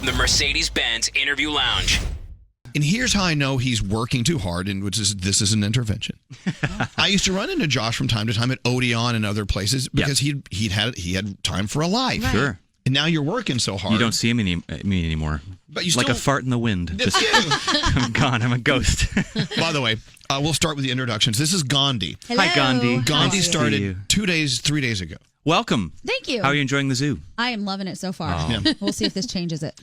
The Mercedes-Benz Interview Lounge. And here's how I know he's working too hard, and this is an intervention. I used to run into Josh from time to time at Odeon and other places because he had time for a life. Right. Sure. And now you're working so hard. You don't see me anymore. But you like a fart in the wind. Just, I'm gone. I'm a ghost. By the way, we'll start with the introductions. This is Gandhi. Hello. Hi, Gandhi. Gandhi started 3 days ago. Welcome. Thank you. How are you enjoying the zoo? I am loving it so far. Oh. Yeah. We'll see if this changes it.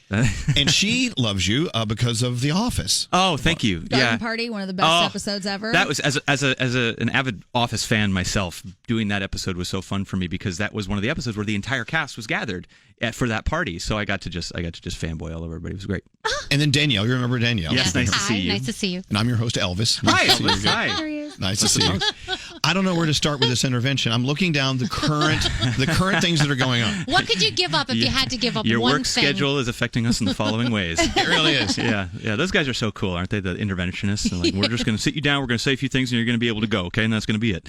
And she loves you because of The Office. Oh, thank you. Garden Party, one of the best episodes ever. That was as an avid Office fan myself. Doing that episode was so fun for me because that was one of the episodes where the entire cast was gathered for that party. So I got to just fanboy all over everybody. It was great. And then Danielle, you remember Danielle? Yes, nice to see you. Nice to see you. And I'm your host, Elvis. Hi, Elvis. Hi. Nice to see you. I don't know where to start with this intervention. I'm looking down the current things that are going on. What could you give up if you had to give up Your one work thing? schedule is affecting us in the following ways. It really is. Yeah. Those guys are so cool, aren't they? The interventionists. And we're just going to sit you down. We're going to say a few things, and you're going to be able to go. Okay, and that's going to be it.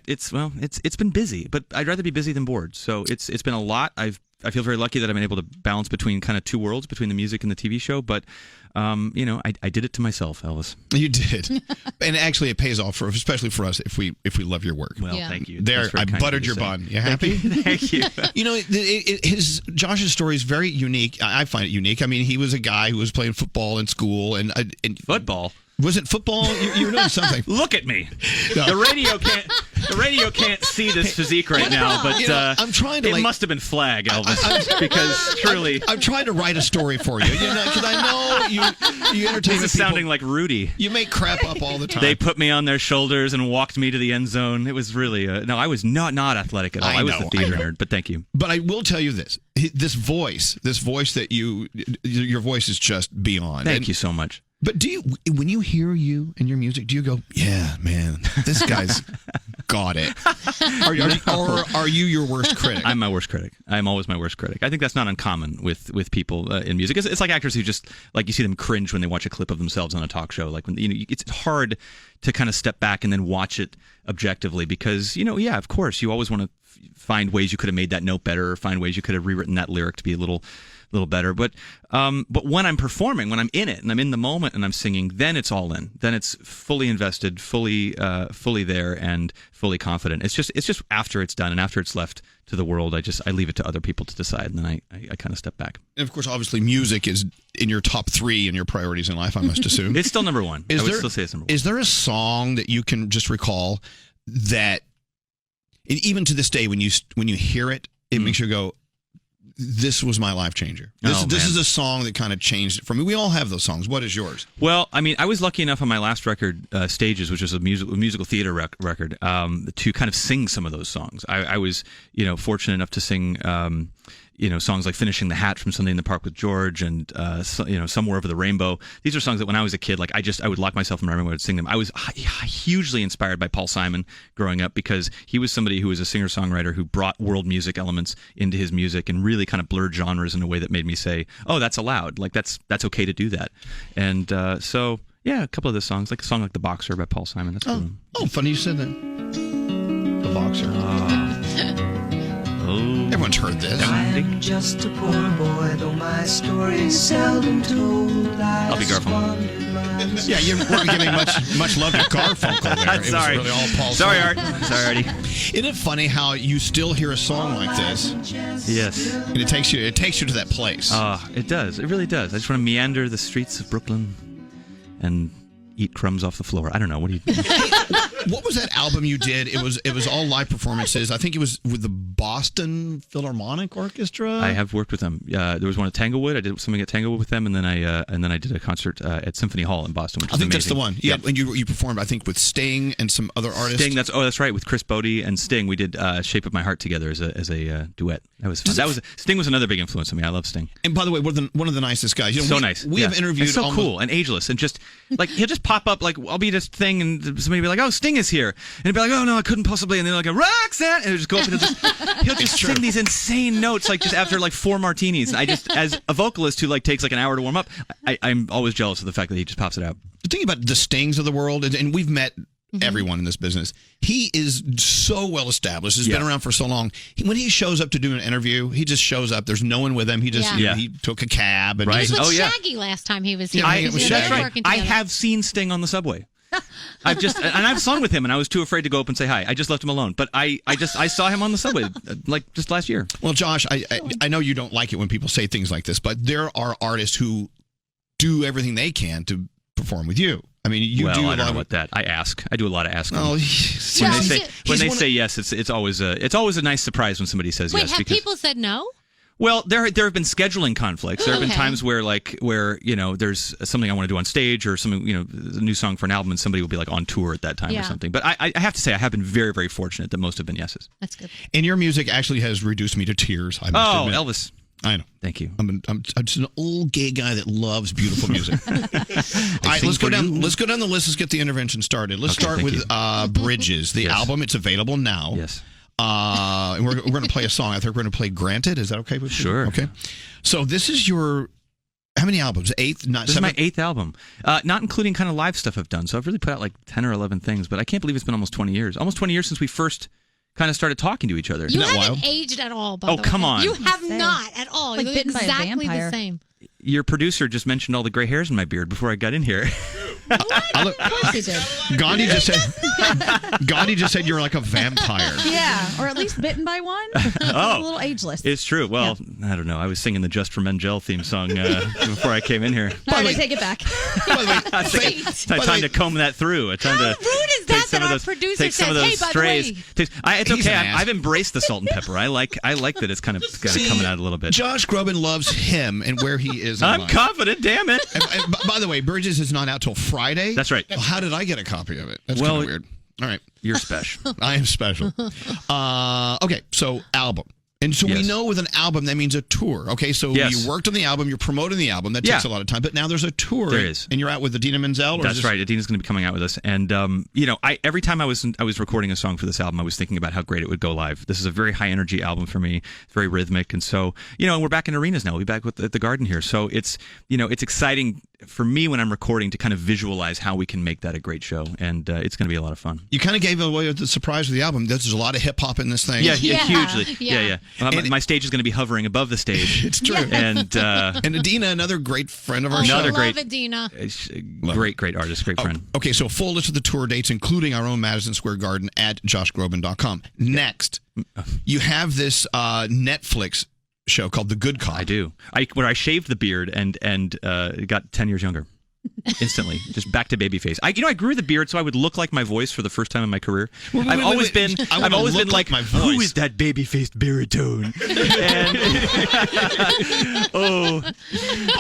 It's been busy, but I'd rather be busy than bored. So it's been a lot. I feel very lucky that I've been able to balance between kind of two worlds, between the music and the TV show. But I did it to myself, Elvis. You did, and actually, it pays off especially for us if we love your work. Well, thank you. There, I buttered your bun. You happy? Thank you. Josh's story is very unique. I find it unique. I mean, he was a guy who was playing football in school, and football. Was it football? You were doing something. Look at me. No. The radio can't see this physique right now, but I'm trying to. It must have been flag, Elvis, because truly, I'm trying to write a story for you. Because I know you entertain. This is sounding like Rudy. You make crap up all the time. They put me on their shoulders and walked me to the end zone. It was really no. I was not athletic at all. I was the theater nerd. But thank you. But I will tell you this: this voice that your voice is just beyond. Thank you so much. But when you hear you and your music, do you go, yeah, man, this guy's got it? Or are you your worst critic? I'm my worst critic. I'm always my worst critic. I think that's not uncommon with people in music. It's like actors who just, like, you see them cringe when they watch a clip of themselves on a talk show. Like, when it's hard to kind of step back and then watch it objectively because, of course, you always want to find ways you could have made that note better or find ways you could have rewritten that lyric to be a little better, but when I'm performing, when I'm in it and I'm in the moment and I'm singing, then it's all in. Then it's fully invested, fully there, and fully confident. It's just after it's done and after it's left to the world, I leave it to other people to decide, and then I kind of step back. And of course, obviously, music is in your top 3 in your priorities in life. I must assume it's still number 1. I would still say it's number 1. Is there a song that you can just recall that, even to this day, when you hear it, it makes you go, this was my life changer. This is a song that kind of changed it for me. We all have those songs. What is yours? Well, I mean, I was lucky enough on my last record, Stages, which was a musical theater record, to kind of sing some of those songs. I was, fortunate enough to sing, songs like Finishing the Hat from Sunday in the Park with George and, Somewhere Over the Rainbow. These are songs that when I was a kid, like I would lock myself in my room and I would sing them. I was hugely inspired by Paul Simon growing up because he was somebody who was a singer-songwriter who brought world music elements into his music and really kind of blurred genres in a way that made me say, oh, that's allowed. Like, that's okay to do that. And so, yeah, a couple of the songs, like a song like The Boxer by Paul Simon. That's cool. Oh, funny you said that. The Boxer. Everyone's heard this. I'm just a poor boy, though my story's seldom told. I'll be Garfunkel. Yeah, you weren't giving much love to Garfunkel there. Sorry. It was really all Paul Sorry, Simon. Art. Sorry, Artie. Isn't it funny how you still hear a song like this? Yes. And it takes you to that place. It does. It really does. I just want to meander the streets of Brooklyn and eat crumbs off the floor. I don't know. What do you What was that album you did? It was all live performances. I think it was with the Boston Philharmonic Orchestra. I have worked with them. There was one at Tanglewood. I did something at Tanglewood with them, and then I did a concert at Symphony Hall in Boston, which was amazing. That's the one. Yeah, and you performed, I think, with Sting and some other artists. Sting. That's right. With Chris Bodie and Sting, we did "Shape of My Heart" together as a duet. That was fun. Sting was another big influence on me. I love Sting. And by the way, one of the nicest guys. Nice. We have interviewed. And so cool and ageless, and just like he'll just pop up. Like I'll be at this thing, and somebody will be like, "Oh, Sting is here," and he'll be like, "Oh no, I couldn't possibly," and then like a Roxanne, and he'll just go up and he'll just sing these insane notes, like just after like 4 martinis. And I just, as a vocalist who like takes like an hour to warm up, I'm always jealous of the fact that he just pops it out. The thing about the Stings of the world, and we've met everyone in this business. He is so well established. He's been around for so long. When he shows up to do an interview, he just shows up. There's no one with him. He just he took a cab. And he was with Shaggy last time he was here. That's right. I have seen Sting on the subway. I've sung with him, and I was too afraid to go up and say hi. I just left him alone. But I saw him on the subway like just last year. Well, Josh, I know you don't like it when people say things like this, but there are artists who do everything they can to perform with you. I mean, you do. I don't know about that. I ask. I do a lot of asking. Oh, when they say yes, it's always a nice surprise when somebody says yes. Wait, have people said no? Well, there have been scheduling conflicts. There have been times where there's something I want to do on stage or something, a new song for an album, and somebody will be like on tour at that time or something. But I have to say, I have been very, very fortunate that most have been yeses. That's good. And your music actually has reduced me to tears. I must admit. Elvis. I know. Thank you. I'm just an old gay guy that loves beautiful music. All right, let's go down the list. Let's get the intervention started. Let's start with Bridges, the album. It's available now. Yes. And we're going to play a song. I think we're going to play Granted. Is that okay with you? Sure. Okay. So this is your, how many albums? Eighth? Not this seventh? Is my 8th album. Not including kind of live stuff I've done. So I've really put out like 10 or 11 things, but I can't believe it's been almost 20 years. Almost 20 years since we first kind of started talking to each other. You haven't aged at all, by the way. Come on. You have not at all. Like you look exactly by a the same. Your producer just mentioned all the gray hairs in my beard before I got in here. Of course he did. Gandhi just said you're like a vampire. Yeah, or at least bitten by one. A little ageless. It's true. Well, I don't know. I was singing the Just for Menzel theme song before I came in here. All right, I take it back. It's time to comb that through. It's time How rude is that that our producer says, hey, by the way. It's okay. I've embraced the salt and pepper. I like that it's kind of coming out a little bit. Josh Groban loves him and where he is in I'm life. confident, damn it. And by the way, Bridges is not out till Friday. That's right. Well, how did I get a copy of it? That's kind of weird. All right. You're special. I am special. Okay, so album. And so we know with an album, that means a tour. Okay, so you worked on the album, you're promoting the album. That takes a lot of time. But now there's a tour. There is. And you're out with Idina Menzel? That's right. Idina's going to be coming out with us. And, every time I was recording a song for this album, I was thinking about how great it would go live. This is a very high-energy album for me. It's very rhythmic. And so, and we're back in arenas now. We'll be back at the Garden here. So it's exciting for me when I'm recording to kind of visualize how we can make that a great show. And it's going to be a lot of fun. You kind of gave away the surprise of the album. There's a lot of hip-hop in this thing. Yeah, hugely. Yeah. My stage is going to be hovering above the stage. It's true. And Idina, another great friend of our show. I love Idina. Great artist, great friend. Okay, so full list of the tour dates, including our own Madison Square Garden at joshgroban.com. Next, you have this Netflix show called The Good Cop. I do. Where I shaved the beard and got 10 years younger. Instantly, just back to babyface. I grew the beard so I would look like my voice for the first time in my career. I've always been like, who is that baby-faced baritone?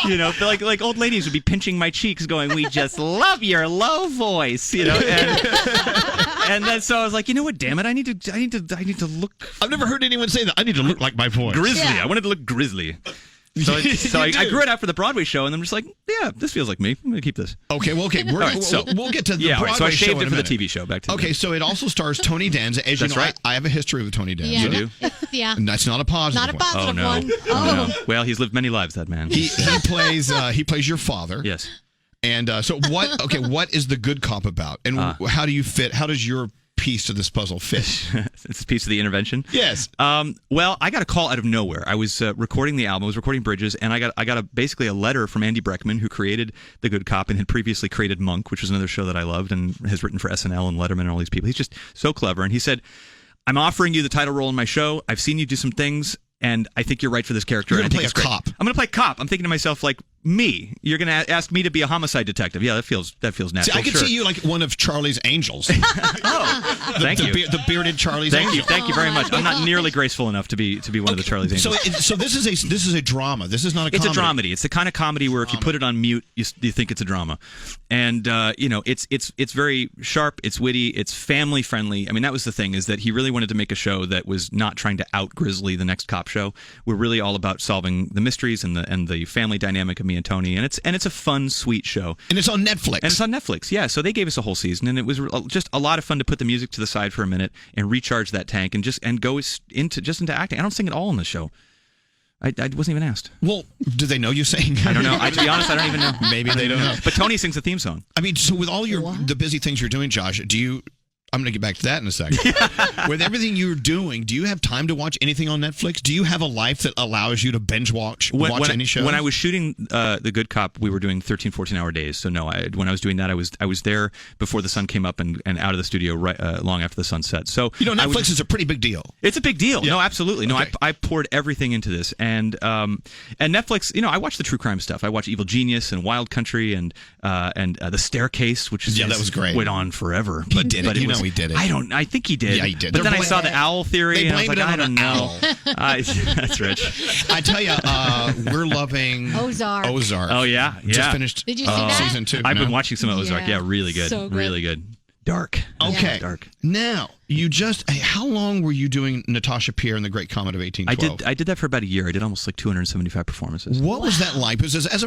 And like old ladies would be pinching my cheeks, going, "We just love your low voice," And then so I was like, you know what? Damn it! I need to look. I've never heard anyone say that. I need to look like my voice. Grizzly. Yeah. I wanted to look grizzly. So I grew it out for the Broadway show, and I'm just like, yeah, this feels like me. I'm going to keep this. Okay, we'll get to the Broadway so I shaved show it for the TV show. Back to okay, so it also stars Tony Danza. As you know, right. I have a history with Tony Danza. Yeah. You do? Yeah. And that's not a positive one. Not a positive one. Oh, no. Well, he's lived many lives, that man. He plays your father. Yes. And so what is The Good Cop about? And how do you fit? How does your piece to this puzzle fit? It's a piece of the intervention. Yes. Well, I got a call out of nowhere. I was recording the album. I was recording Bridges, and I got basically a letter from Andy Breckman, who created The Good Cop and had previously created Monk, which was another show that I loved and has written for SNL and Letterman and all these people. He's just so clever. And he said, "I'm offering you the title role in my show. I've seen you do some things, and I think you're right for this character." You're going to play a cop. I'm going to play cop. I'm thinking to myself, like, me. You're going to ask me to be a homicide detective. Yeah, that feels natural. See, I could see you like one of Charlie's angels. Thank you. The bearded Charlie's angel. Thank you very much. I'm not nearly graceful enough to be one of the Charlie's angels. So this is a drama. This is not a comedy. It's a dramedy. It's the kind of comedy where if you put it on mute, you think it's a drama. And it's very sharp, it's witty, it's family friendly. I mean, that was the thing, is that he really wanted to make a show that was not trying to out Grizzly, the next cop show. We're really all about solving the mysteries and the family dynamic of me and Tony, and it's a fun, sweet show. And it's on Netflix. Yeah. So they gave us a whole season, and it was just a lot of fun to put the music to the side for a minute and recharge that tank and go into acting. I don't sing at all in the show. I wasn't even asked. Well, do they know you sing? I don't know. To be honest, I don't even know. Maybe they don't know. But Tony sings the theme song. I mean, so with all the busy things you're doing, Josh, I'm going to get back to that in a second. With everything you're doing, do you have time to watch anything on Netflix? Do you have a life that allows you to binge watch any show? When I was shooting The Good Cop, we were doing 13, 14-hour days. So no, when I was doing that, I was there before the sun came up and out of the studio long after the sun set. So Netflix is a pretty big deal. It's a big deal. Yeah. No, absolutely. No, okay. I poured everything into this, and Netflix. I watch the true crime stuff. I watch Evil Genius and Wild Country and The Staircase, which that was great. Went on forever. He did it. We did it. I think he did. Yeah, he did. But then I saw the owl theory, and I was like, I don't know. That's rich. I tell you, we're loving Ozark. Oh yeah. Just finished. Did you see that? Season 2. I've been watching some of Ozark. Yeah, really good. So good. Really good. Dark. Okay. Dark. Now, how long were you doing Natasha Pierre in The Great Comet of 1812? I did that for about a year. I did almost like 275 performances. What was that like? Because as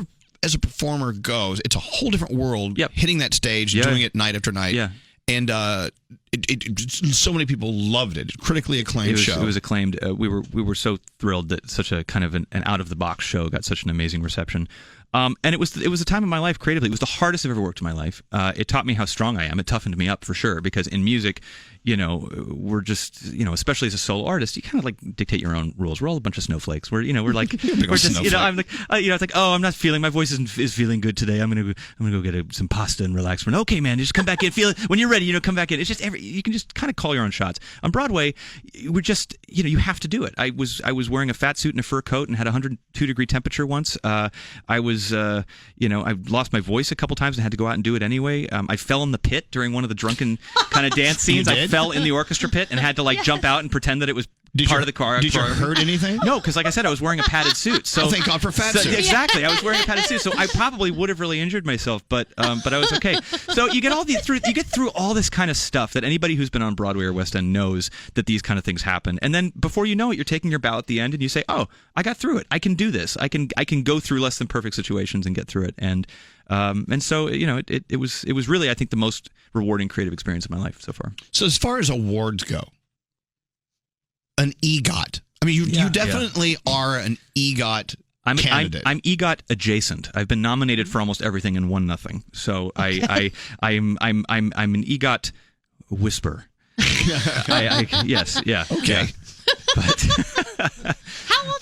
a performer goes, it's a whole different world. Yep. Hitting that stage, doing it night after night. Yeah. And so many people loved it. Critically acclaimed show. It was acclaimed. We were so thrilled that such a kind of an out of the box show got such an amazing reception. And it was a time in my life creatively. It was the hardest I've ever worked in my life. It taught me how strong I am. It toughened me up for sure. Because in music, we're just especially as a solo artist, you kind of like dictate your own rules. We're all a bunch of snowflakes. We're like we're just I'm like it's like I'm not feeling, my voice is feeling good today. I'm gonna go get some pasta and relax. Okay, man, just come back in. Feel it when you're ready. Come back in. It's just you can just kind of call your own shots. On Broadway, we're just you have to do it. I was wearing a fat suit and a fur coat and had 102-degree temperature once. I lost my voice a couple times and had to go out and do it anyway. I fell in the pit during one of the drunken kind of dance scenes. I fell in the orchestra pit and had to jump out and pretend that it was part of the car. Did you hurt anything? No, because like I said, I was wearing a padded suit. So thank God for fat suits. Exactly, I was wearing a padded suit, so I probably would have really injured myself, but I was okay. So you get through all this kind of stuff that anybody who's been on Broadway or West End knows that these kind of things happen, and then before you know it, you're taking your bow at the end, and you say, "Oh, I got through it. I can do this. I can go through less than perfect situations and get through it." And so it was really, I think, the most rewarding creative experience of my life so far. So as far as awards go, an EGOT. I mean, you definitely are an EGOT candidate. I'm EGOT adjacent. I've been nominated for almost everything and won nothing. So I'm an EGOT whisper. Yes, yeah. Okay. Yeah.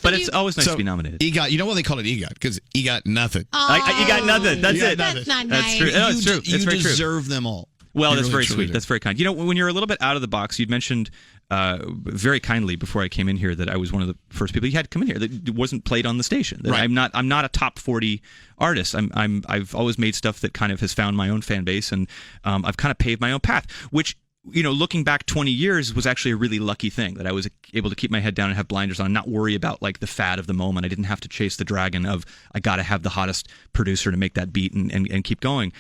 But it's always nice to be nominated. EGOT, you know why they call it EGOT? Because EGOT nothing. You got nothing. That's it. That's not That's nice. true. No, it's true. You deserve them all. Well, You that's really, very truly sweet. do. That's very kind. When you're a little bit out of the box, you'd mentioned very kindly before I came in here that I was one of the first people you had come in here that wasn't played on the station. That Right. I'm not a top 40 artist. I've always made stuff that kind of has found my own fan base, and I've kind of paved my own path, which, looking back 20 years was actually a really lucky thing, that I was able to keep my head down and have blinders on, not worry about the fad of the moment. I didn't have to chase the dragon of, I got to have the hottest producer to make that beat and keep going.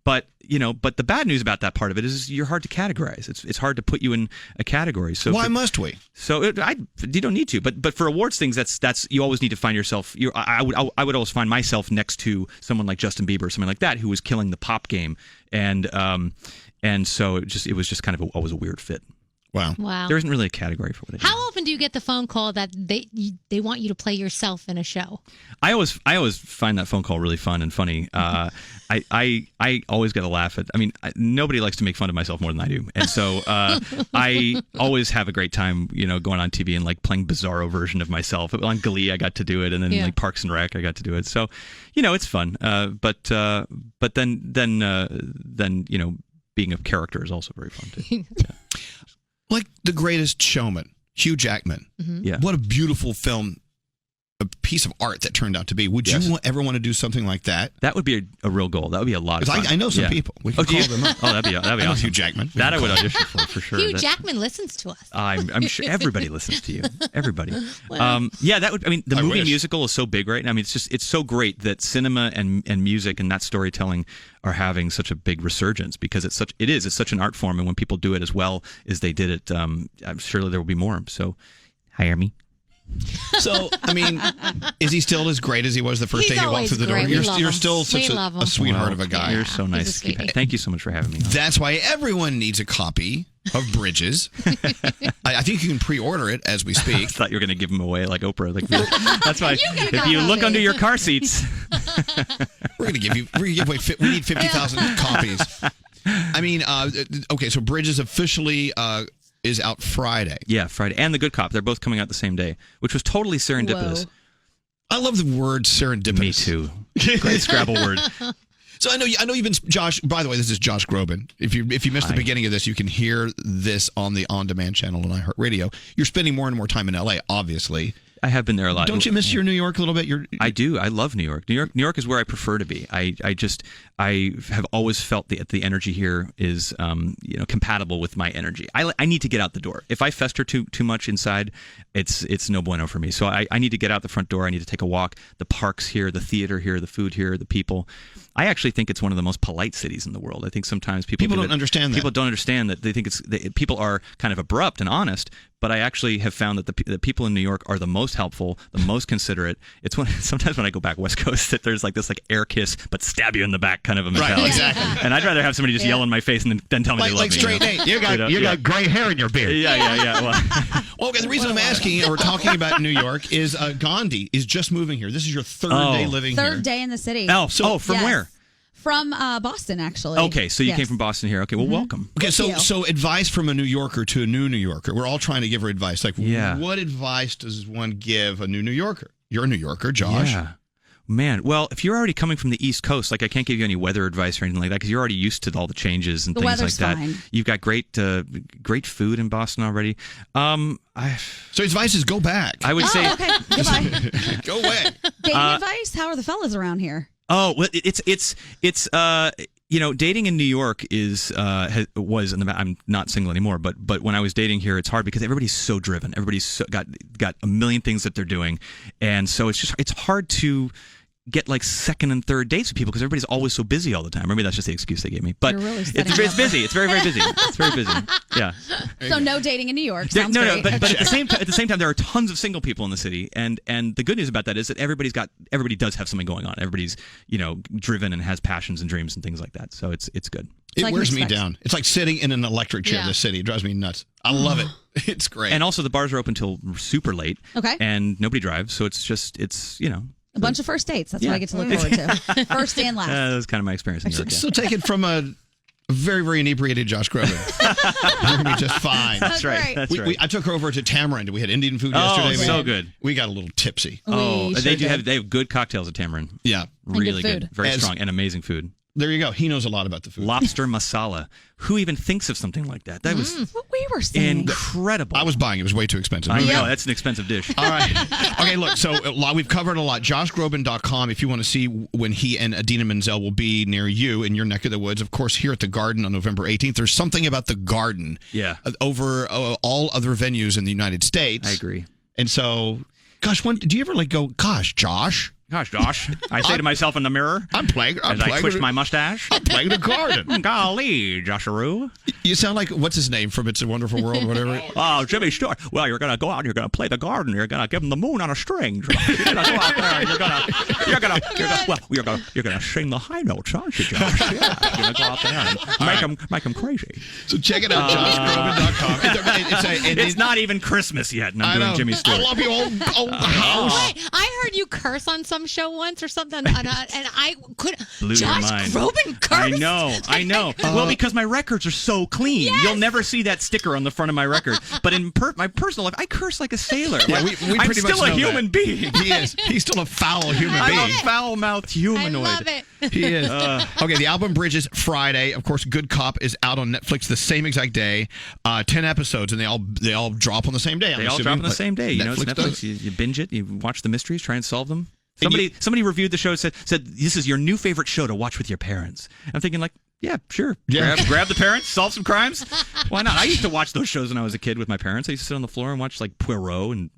But the bad news about that part of it is you're hard to categorize. It's hard to put you in a category. So why must we? So you don't need to. But for awards things, that's you always need to find yourself. I would always find myself next to someone like Justin Bieber or something like that, who was killing the pop game, and so it was just kind of always a weird fit. Wow. There isn't really a category for what I do. How often do you get the phone call that they want you to play yourself in a show? I always find that phone call really fun and funny. I always get a laugh at. I mean, nobody likes to make fun of myself more than I do, and so I always have a great time. Going on TV and playing bizarro version of myself. On Glee, I got to do it, and then Parks and Rec, I got to do it. So, it's fun. But then being a character is also very fun too. Yeah. Like The Greatest Showman, Hugh Jackman. Mm-hmm. Yeah. What a beautiful film, a piece of art that turned out to be. Would you ever want to do something like that? That would be a real goal. That would be a lot of fun. I know some people. We can call them up. Oh, that'd be awesome. Hugh Jackman. That I would audition for sure. Hugh Jackman listens to us. I'm sure everybody listens to you. Everybody. That would. I mean, the movie musical is so big right now. I mean, it's so great that cinema and music and that storytelling are having such a big resurgence, because it's such an art form, and when people do it as well as they did it, I'm sure there will be more. So hire me. So, I mean, is he still as great as he was the first day he walked through the door? You're still such a sweetheart of a guy. You're so nice. Thank you so much for having me on. That's why everyone needs a copy of Bridges. I think you can pre-order it as we I speak. thought you were going to give them away like Oprah. Like, that's why. get a If you look copy. under your car seats, We're gonna give away. We need 50,000 copies. I mean, okay. So Bridges officially is out Friday. yeah, Friday, and The Good Cop. They're both coming out the same day, which was totally serendipitous. Whoa. I love the word serendipitous. Me too. Great Scrabble word. So I know you've been Josh. By the way, this is Josh Groban. If you missed the beginning of this, you can hear this on the on-demand channel on iHeartRadio. You're spending more and more time in LA, obviously. I have been there a lot. Don't you miss your New York a little bit? I do. I love New York. New York is where I prefer to be. I have always felt the energy here is compatible with my energy. I need to get out the door. If I fester too much inside, it's no bueno for me. So I need to get out the front door. I need to take a walk. The parks here, the theater here, the food here, the people. I actually think it's one of the most polite cities in the world. I think sometimes people don't understand that. People don't understand that. They think people are kind of abrupt and honest. But I actually have found that the people in New York are the most helpful, the most considerate. It's sometimes when I go back West Coast that there's like this air kiss, but stab you in the back kind of a mentality. Right, exactly. And I'd rather have somebody just yell in my face and then tell me they love Like me. straight Nate. You got gray hair in your beard. Yeah. Well, Well, okay, the reason I'm asking or talking about New York is Gandhi is just moving here. This is your third day living here. Third day in the city. from Yes. where? From Boston, actually. Okay, so you Yes. came from Boston here. Okay, well, welcome. Okay, Thank you. so advice from a New Yorker to a new New Yorker. We're all trying to give her advice. Like, Yeah. what advice does one give a new New Yorker? You're a New Yorker, Josh. Yeah. Man, well, if you're already coming from the East Coast, like I can't give you any weather advice or anything like that because you're already used to all the changes and The things like weather's that. fine. You've got great food in Boston already. So advice is go back. I would say. Okay, goodbye. Go away. Dating advice? How are the fellas around here? Oh, well, it's dating in New York was in the. I'm not single anymore, but when I was dating here, it's hard because everybody's so driven. Everybody's got a million things that they're doing, and so it's hard to get like second and third dates with people because everybody's always so busy all the time. Maybe that's just the excuse they gave me. But You're really setting it's up. busy. It's very, very busy. It's very busy. Yeah. So no dating in New York. Sounds No, great. but at the same time, there are tons of single people in the city, and the good news about that is that everybody does have something going on. Everybody's driven and has passions and dreams and things like that. So it's good. It like wears you me expect. down. It's like sitting in an electric chair in the city. It drives me nuts. I love it. It's great. And also the bars are open till super late. Okay. And nobody drives, so it's A bunch of first dates. That's what Yeah. I get to look forward to. First and last. that was kind of my experience in New York. So take it from a very, very inebriated Josh Groban. You're going to be just fine. That's right. great. That's right. I took her over to Tamarind. We had Indian food Oh, yesterday. so We- good. We got a little tipsy. Oh, We they sure they have good cocktails at Tamarind. Yeah. Really good good. food. Very As- strong and amazing food. There you go. He knows a lot about the food. Lobster masala. Who even thinks of something like that? That was What we were saying. incredible. I was buying. It was way too expensive. I know, that's an expensive dish. All right. Okay, look, so we've covered a lot. JoshGroban.com if you want to see when he and Idina Menzel will be near you in your neck of the woods. Of course, here at the Garden on November 18th. There's something about the Garden Yeah. over all other venues in the United States. I agree. And so, gosh, do you ever go, gosh, Josh, Gosh, Josh, I say to myself in the mirror I'm playing as I twitch my mustache. I'm playing the Garden. Golly, Josharoo. You sound like, what's his name from It's a Wonderful World, whatever. Oh, Jimmy Stewart. Well, you're going to go out and you're going to play the garden. You're going to give him the moon on a string. Josh. You're going to go out there and you're going to sing the high notes, aren't you, Josh? Yeah, you're going to go out there and make him crazy. So check it out, JoshGroban.com. It's not even Christmas yet, and I'm I doing know. Jimmy I Stewart. love you, old house. Wait, I heard you curse on some show once or something, and I couldn't. Blew your Josh mind. Groban cursed. I know. Well, because my records are so clean. You'll never see that sticker on the front of my record. But in my personal life, I curse like a sailor. Yeah, Like, we I'm pretty much still a know human that. being. He is. He's still a foul human I'm being. a foul-mouthed I humanoid. love it. He is. Okay, the album Bridges Friday. Of course, Good Cop is out on Netflix the same exact day. 10 episodes, and they all drop on the same day. I'm They all assuming. drop on the same day. You know, it's Netflix Netflix. does. You binge it. You watch the mysteries. Try and solve them. And Somebody reviewed the show. Said this is your new favorite show to watch with your parents. I'm thinking like, yeah, sure. Yeah. Grab the parents, solve some crimes. Why not? I used to watch those shows when I was a kid with my parents. I used to sit on the floor and watch like Poirot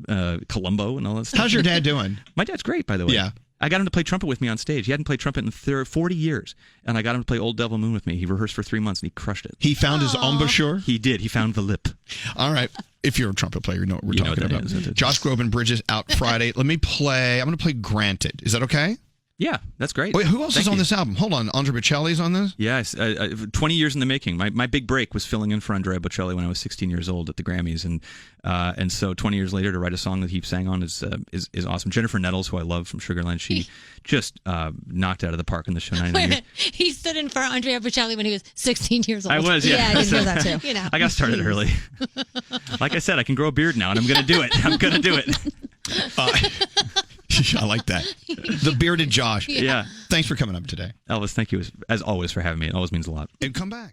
and Columbo and all that stuff. How's your dad doing? My dad's great, by the way. Yeah. I got him to play trumpet with me on stage. He hadn't played trumpet in 40 years, and I got him to play Old Devil Moon with me. He rehearsed for 3 months, and he crushed it. He found his embouchure? He did. He found the lip. All right. If you're a trumpet player, you know what we're You know talking what that about. is. Josh Groban, Bridges out Friday. I'm going to play Granted. Is that okay? Yeah, that's great. Wait, who else Thank is on you. this album? Hold on, Andrea Bocelli's on this? Yes, 20 years in the making. My big break was filling in for Andrea Bocelli when I was 16 years old at the Grammys, and so 20 years later to write a song that he sang on is awesome. Jennifer Nettles, who I love from Sugarland, she just knocked out of the park in the show. 99 years. He stood in for Andrea Bocelli when he was 16 years old. I was, yeah. Yeah, I did know that too. You know. I got started early. Like I said, I can grow a beard now, and I'm going to do it. I'm going to do it. I like that. The bearded Josh. Yeah. Thanks for coming up today. Elvis, thank you as always for having me. It always means a lot. And come back.